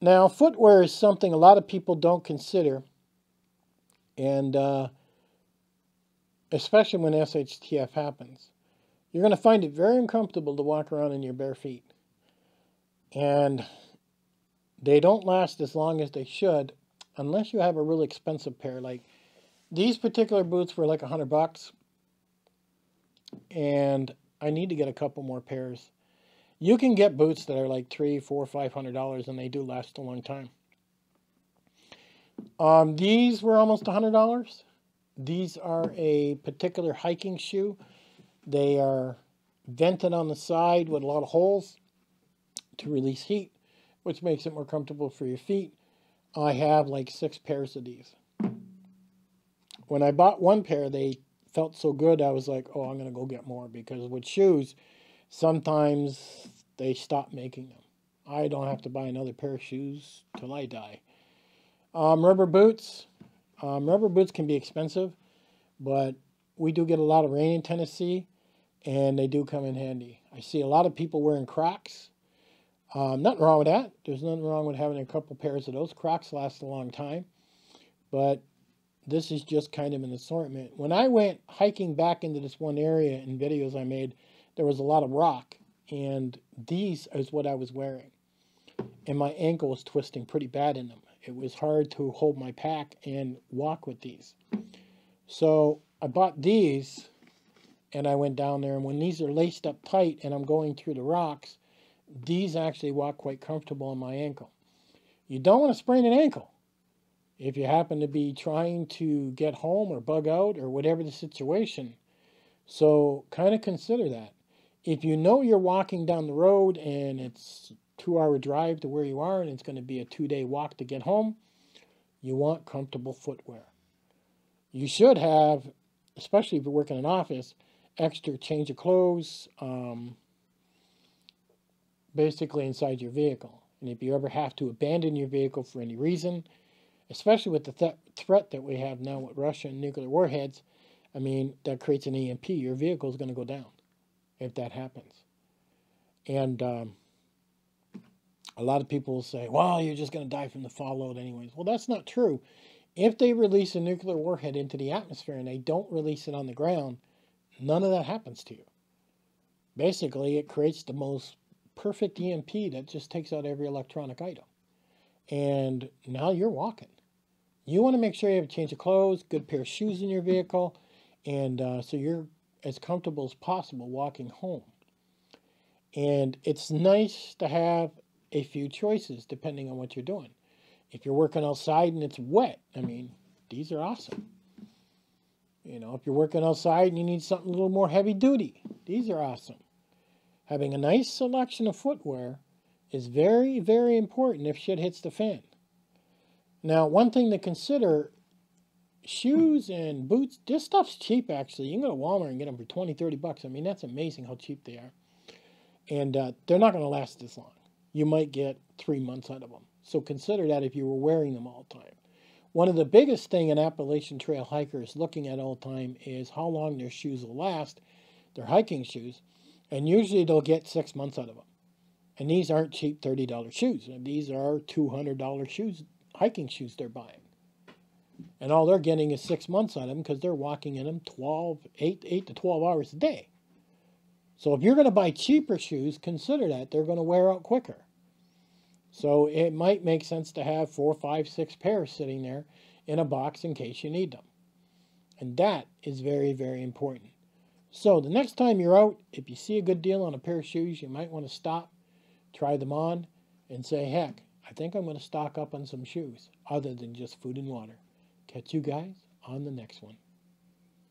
Now, footwear is something a lot of people don't consider, and especially when SHTF happens. You're going to find it very uncomfortable to walk around in your bare feet. And they don't last as long as they should unless you have a really expensive pair. Like these particular boots were like $100, and I need to get a couple more pairs. You can get boots that are like $300, $400, $500, and they do last a long time. These were almost $100. These are a particular hiking shoe. They are vented on the side with a lot of holes to release heat, which makes it more comfortable for your feet. I have like 6 pairs of these. When I bought one pair, they felt so good, I was like, oh, I'm going to go get more, because with shoes, sometimes they stop making them. I don't have to buy another pair of shoes till I die. Rubber boots. Rubber boots can be expensive, but we do get a lot of rain in Tennessee, and they do come in handy. I see a lot of people wearing Crocs. Nothing wrong with that. There's nothing wrong with having a couple pairs of those. Crocs last a long time, but this is just kind of an assortment. When I went hiking back into this one area in videos I made, there was a lot of rock, and these is what I was wearing. And my ankle was twisting pretty bad in them. It was hard to hold my pack and walk with these. So I bought these, and I went down there, and when these are laced up tight and I'm going through the rocks, these actually walk quite comfortable on my ankle. You don't want to sprain an ankle if you happen to be trying to get home or bug out or whatever the situation. So kind of consider that. If you know you're walking down the road and it's a 2-hour drive to where you are and it's going to be a 2-day walk to get home, you want comfortable footwear. You should have, especially if you work in an office, extra change of clothes, basically inside your vehicle. And if you ever have to abandon your vehicle for any reason, especially with the threat that we have now with Russia and nuclear warheads, I mean, that creates an EMP. Your vehicle is going to go down if that happens. And a lot of people will say, well, you're just going to die from the fallout anyways. Well, that's not true. If they release a nuclear warhead into the atmosphere and they don't release it on the ground, none of that happens to you. Basically, it creates the most perfect EMP that just takes out every electronic item. And now you're walking. You want to make sure you have a change of clothes, good pair of shoes in your vehicle, and so you're as comfortable as possible walking home. And it's nice to have a few choices depending on what you're doing. If you're working outside and it's wet, I mean, these are awesome. You know, if you're working outside and you need something a little more heavy duty, these are awesome. Having a nice selection of footwear is very, very important if shit hits the fan. Now, one thing to consider, shoes and boots, this stuff's cheap actually. You can go to Walmart and get them for $20, $30. I mean, that's amazing how cheap they are. And they're not going to last this long. You might get 3 months out of them. So consider that if you were wearing them all the time. One of the biggest thing an Appalachian Trail hiker is looking at all the time is how long their shoes will last, their hiking shoes. And usually they'll get 6 months out of them. And these aren't cheap $30 shoes. These are $200 shoes, hiking shoes they're buying. And all they're getting is 6 months out of them because they're walking in them 8 to 12 hours a day. So if you're going to buy cheaper shoes, consider that they're going to wear out quicker. So it might make sense to have 4, 5, 6 pairs sitting there in a box in case you need them. And that is very, very important. So the next time you're out, if you see a good deal on a pair of shoes, you might want to stop, try them on, and say, heck, I think I'm going to stock up on some shoes other than just food and water. Catch you guys on the next one.